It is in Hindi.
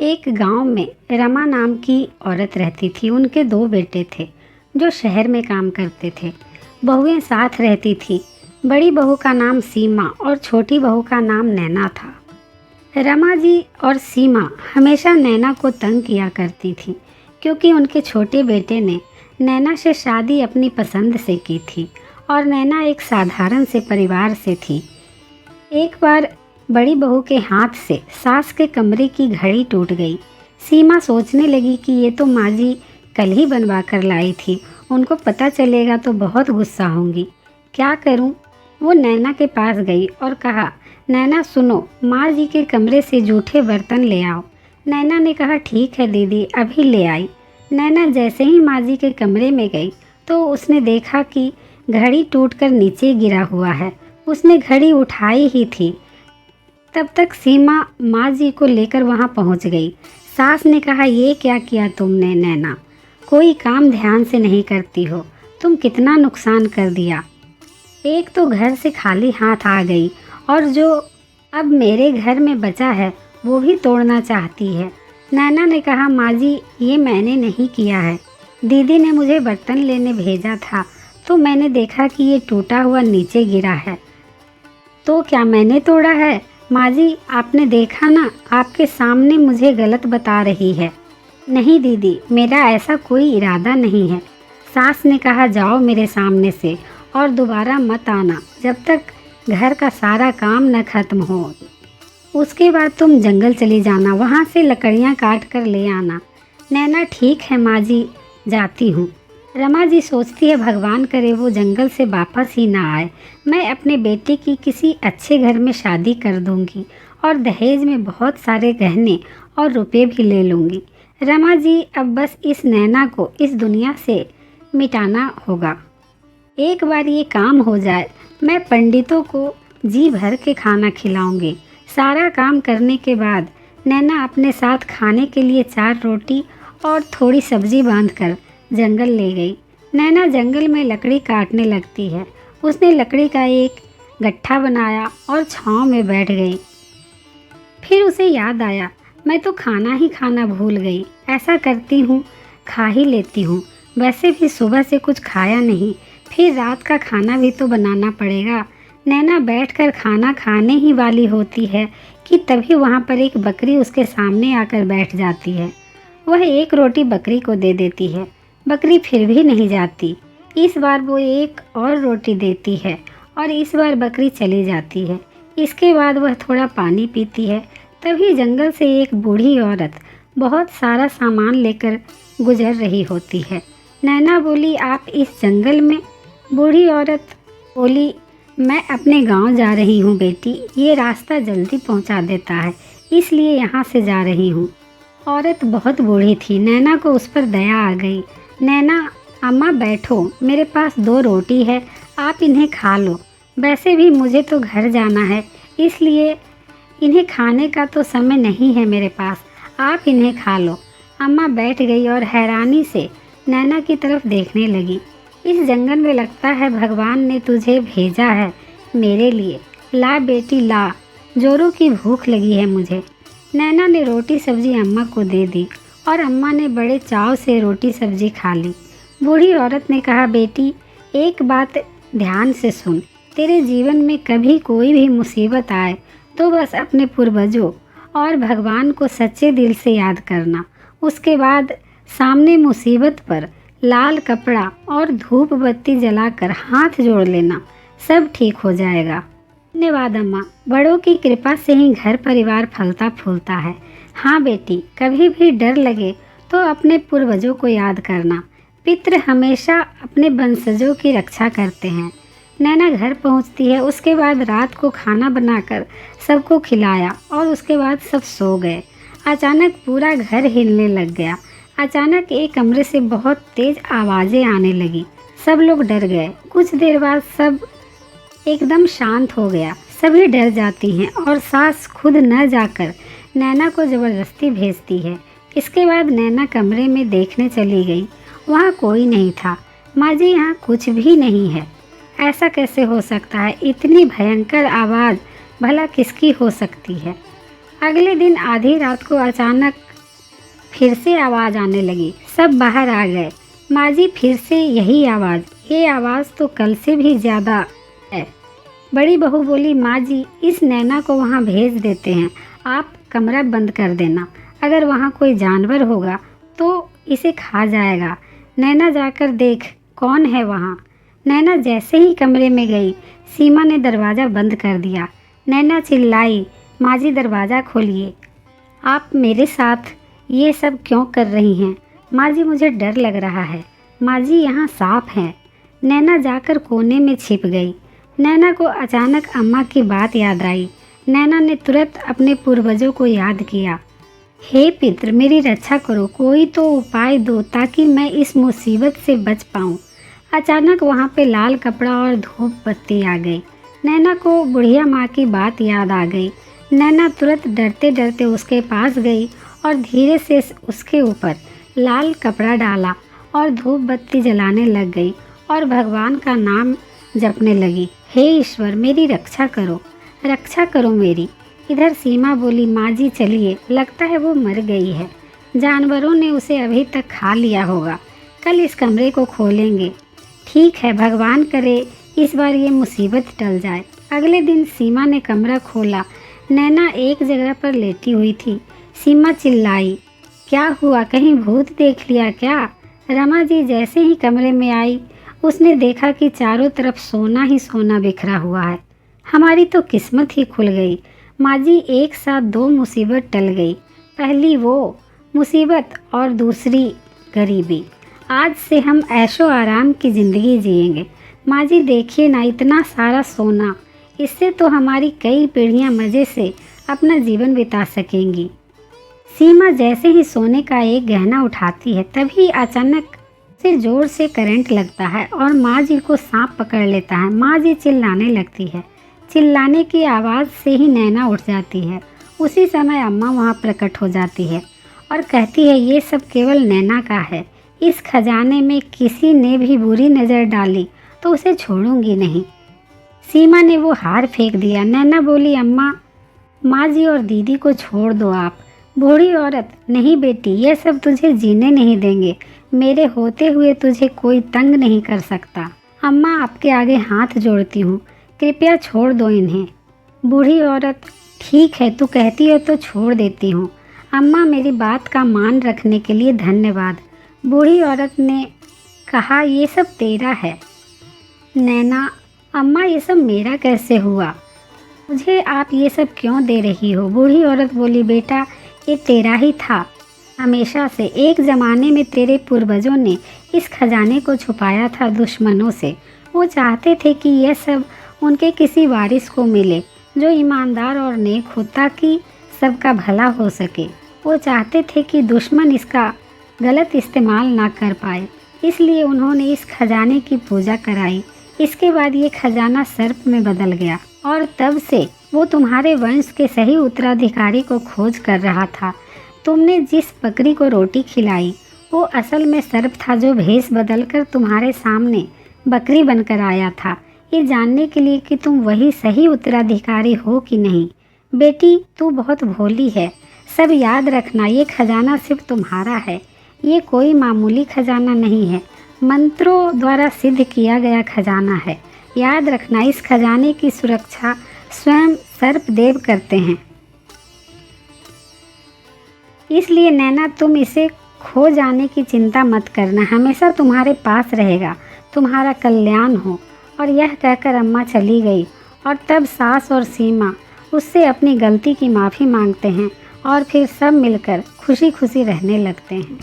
एक गांव में रमा नाम की औरत रहती थी। उनके दो बेटे थे जो शहर में काम करते थे। बहुएं साथ रहती थी। बड़ी बहू का नाम सीमा और छोटी बहू का नाम नैना था। रमा जी और सीमा हमेशा नैना को तंग किया करती थी क्योंकि उनके छोटे बेटे ने नैना से शादी अपनी पसंद से की थी और नैना एक साधारण से परिवार से थी। एक बार बड़ी बहू के हाथ से सास के कमरे की घड़ी टूट गई। सीमा सोचने लगी कि ये तो माँ जी कल ही बनवा कर लाई थी, उनको पता चलेगा तो बहुत गुस्सा होंगी, क्या करूं? वो नैना के पास गई और कहा, नैना सुनो, माँ जी के कमरे से जूठे बर्तन ले आओ। नैना ने कहा, ठीक है दीदी, अभी ले आई। नैना जैसे ही माँ जी के कमरे में गई तो उसने देखा कि घड़ी टूटकर नीचे गिरा हुआ है। उसने घड़ी उठाई ही थी, तब तक सीमा माँ जी को लेकर वहाँ पहुँच गई। सास ने कहा, ये क्या किया तुमने नैना? कोई काम ध्यान से नहीं करती हो, तुम कितना नुकसान कर दिया। एक तो घर से खाली हाथ आ गई और जो अब मेरे घर में बचा है वो भी तोड़ना चाहती है। नैना ने कहा, माँ जी ये मैंने नहीं किया है, दीदी ने मुझे बर्तन लेने भेजा था तो मैंने देखा कि ये टूटा हुआ नीचे गिरा है, तो क्या मैंने तोड़ा है? माँ जी आपने देखा ना, आपके सामने मुझे गलत बता रही है। नहीं दीदी, मेरा ऐसा कोई इरादा नहीं है। सास ने कहा, जाओ मेरे सामने से और दोबारा मत आना जब तक घर का सारा काम न खत्म हो। उसके बाद तुम जंगल चली जाना, वहाँ से लकड़ियाँ काट कर ले आना। नैना, ठीक है माँ जी, जाती हूँ। रमा जी सोचती है, भगवान करे वो जंगल से वापस ही ना आए। मैं अपने बेटे की किसी अच्छे घर में शादी कर दूंगी और दहेज में बहुत सारे गहने और रुपए भी ले लूँगी। रमा जी अब बस इस नैना को इस दुनिया से मिटाना होगा। एक बार ये काम हो जाए, मैं पंडितों को जी भर के खाना खिलाऊंगी। सारा काम करने के बाद नैना अपने साथ खाने के लिए 4 रोटी और थोड़ी सब्जी बांधकर जंगल ले गई। नैना जंगल में लकड़ी काटने लगती है। उसने लकड़ी का एक गट्ठा बनाया और छांव में बैठ गई। फिर उसे याद आया, मैं तो खाना ही खाना भूल गई। ऐसा करती हूँ, खा ही लेती हूँ। वैसे भी सुबह से कुछ खाया नहीं, फिर रात का खाना भी तो बनाना पड़ेगा। नैना बैठकर खाना खाने ही वाली होती है कि तभी वहाँ पर एक बकरी उसके सामने आकर बैठ जाती है। वह एक रोटी बकरी को दे देती है। बकरी फिर भी नहीं जाती। इस बार वो एक और रोटी देती है और इस बार बकरी चली जाती है। इसके बाद वह थोड़ा पानी पीती है। तभी जंगल से एक बूढ़ी औरत बहुत सारा सामान लेकर गुजर रही होती है। नैना बोली, आप इस जंगल में? बूढ़ी औरत बोली, मैं अपने गांव जा रही हूँ बेटी, ये रास्ता जल्दी पहुँचा देता है, इसलिए यहाँ से जा रही हूँ। औरत बहुत बूढ़ी थी। नैना को उस पर दया आ गई। नैना, अम्मा बैठो, मेरे पास 2 रोटी है, आप इन्हें खा लो। वैसे भी मुझे तो घर जाना है, इसलिए इन्हें खाने का तो समय नहीं है मेरे पास, आप इन्हें खा लो। अम्मा बैठ गई और हैरानी से नैना की तरफ देखने लगी। इस जंगल में लगता है भगवान ने तुझे भेजा है मेरे लिए। ला बेटी ला, जोरों की भूख लगी है मुझे। नैना ने रोटी सब्जी अम्मा को दे दी और अम्मा ने बड़े चाव से रोटी सब्जी खा ली। बूढ़ी औरत ने कहा, बेटी एक बात ध्यान से सुन, तेरे जीवन में कभी कोई भी मुसीबत आए तो बस अपने पूर्वजों और भगवान को सच्चे दिल से याद करना। उसके बाद सामने मुसीबत पर लाल कपड़ा और धूप बत्ती जलाकर हाथ जोड़ लेना, सब ठीक हो जाएगा। धन्यवाद अम्मा, बड़ों की कृपा से ही घर परिवार फलता फूलता है। हाँ बेटी, कभी भी डर लगे तो अपने पूर्वजों को याद करना, पितृ हमेशा अपने वंशजों की रक्षा करते हैं। नैना घर पहुंचती है। उसके बाद रात को खाना बनाकर सबको खिलाया और उसके बाद सब सो गए। अचानक पूरा घर हिलने लग गया। अचानक एक कमरे से बहुत तेज आवाज़ें आने लगी। सब लोग डर गए। कुछ देर बाद सब एकदम शांत हो गया। सभी डर जाती हैं और सास खुद न जाकर नैना को ज़बरदस्ती भेजती है। इसके बाद नैना कमरे में देखने चली गई। वहाँ कोई नहीं था। माँ जी, यहाँ कुछ भी नहीं है। ऐसा कैसे हो सकता है? इतनी भयंकर आवाज़ भला किसकी हो सकती है? अगले दिन आधी रात को अचानक फिर से आवाज़ आने लगी। सब बाहर आ गए। माँ जी फिर से यही आवाज़, ये आवाज़ तो कल से भी ज़्यादा है। बड़ी बहू बोली, माँ जी इस नैना को वहाँ भेज देते हैं, आप कमरा बंद कर देना। अगर वहाँ कोई जानवर होगा तो इसे खा जाएगा। नैना जाकर देख कौन है वहाँ। नैना जैसे ही कमरे में गई, सीमा ने दरवाज़ा बंद कर दिया। नैना चिल्लाई, माँ जी दरवाज़ा खोलिए। आप मेरे साथ ये सब क्यों कर रही हैं? माँ जी मुझे डर लग रहा है। माँ जी यहाँ सांप है। नैना जाकर कोने में छिप गई। नैना को अचानक अम्मा की बात याद आई। नैना ने तुरंत अपने पूर्वजों को याद किया। हे पितृ, मेरी रक्षा करो, कोई तो उपाय दो ताकि मैं इस मुसीबत से बच पाऊँ। अचानक वहाँ पे लाल कपड़ा और धूप बत्ती आ गई। नैना को बुढ़िया माँ की बात याद आ गई। नैना तुरंत डरते डरते उसके पास गई और धीरे से उसके ऊपर लाल कपड़ा डाला और धूप बत्ती जलाने लग गई और भगवान का नाम जपने लगी। हे ईश्वर, मेरी रक्षा करो मेरी। इधर सीमा बोली, माँ जी चलिए, लगता है वो मर गई है। जानवरों ने उसे अभी तक खा लिया होगा। कल इस कमरे को खोलेंगे। ठीक है, भगवान करे इस बार ये मुसीबत टल जाए। अगले दिन सीमा ने कमरा खोला। नैना एक जगह पर लेटी हुई थी। सीमा चिल्लाई, क्या हुआ, कहीं भूत देख लिया क्या? रमा जी जैसे ही कमरे में आई, उसने देखा कि चारों तरफ सोना ही सोना बिखरा हुआ है। हमारी तो किस्मत ही खुल गई। माँ जी एक साथ दो मुसीबत टल गई। पहली वो मुसीबत और दूसरी गरीबी। आज से हम ऐशो आराम की ज़िंदगी जिएंगे। माँ जी देखिए ना, इतना सारा सोना, इससे तो हमारी कई पीढ़ियाँ मज़े से अपना जीवन बिता सकेंगी। सीमा जैसे ही सोने का एक गहना उठाती है, तभी अचानक से ज़ोर से करंट लगता है और माँ जी को सांप पकड़ लेता है। माँ जी चिल्लाने लगती है। चिल्लाने की आवाज़ से ही नैना उठ जाती है। उसी समय अम्मा वहाँ प्रकट हो जाती है और कहती है, ये सब केवल नैना का है। इस खजाने में किसी ने भी बुरी नज़र डाली तो उसे छोड़ूंगी नहीं। सीमा ने वो हार फेंक दिया। नैना बोली, अम्मा, माँ जी और दीदी को छोड़ दो आप। बूढ़ी औरत, नहीं बेटी, ये सब तुझे जीने नहीं देंगे। मेरे होते हुए तुझे कोई तंग नहीं कर सकता। अम्मा, आपके आगे हाथ जोड़ती हूँ, कृपया छोड़ दो इन्हें। बूढ़ी औरत, ठीक है, तू कहती है तो छोड़ देती हूँ। अम्मा, मेरी बात का मान रखने के लिए धन्यवाद। बूढ़ी औरत ने कहा, ये सब तेरा है। नैना, अम्मा ये सब मेरा कैसे हुआ? मुझे आप ये सब क्यों दे रही हो? बूढ़ी औरत बोली, बेटा ये तेरा ही था हमेशा से। एक ज़माने में तेरे पूर्वजों ने इस खजाने को छुपाया था दुश्मनों से। वो चाहते थे कि यह सब उनके किसी वारिस को मिले जो ईमानदार और नेक हो, ताकि सबका भला हो सके। वो चाहते थे कि दुश्मन इसका गलत इस्तेमाल ना कर पाए, इसलिए उन्होंने इस खजाने की पूजा कराई। इसके बाद ये खजाना सर्प में बदल गया और तब से वो तुम्हारे वंश के सही उत्तराधिकारी को खोज कर रहा था। तुमने जिस बकरी को रोटी खिलाई वो असल में सर्प था, जो भेष बदलकर तुम्हारे सामने बकरी बनकर आया था, ये जानने के लिए कि तुम वही सही उत्तराधिकारी हो कि नहीं। बेटी, तू बहुत भोली है। सब याद रखना, ये खजाना सिर्फ तुम्हारा है। ये कोई मामूली खजाना नहीं है, मंत्रों द्वारा सिद्ध किया गया खजाना है। याद रखना, इस खजाने की सुरक्षा स्वयं सर्पदेव करते हैं। इसलिए नैना, तुम इसे खो जाने की चिंता मत करना, हमेशा तुम्हारे पास रहेगा। तुम्हारा कल्याण हो। और यह कहकर अम्मा चली गई और तब सास और सीमा उससे अपनी गलती की माफ़ी मांगते हैं और फिर सब मिलकर खुशी खुशी रहने लगते हैं।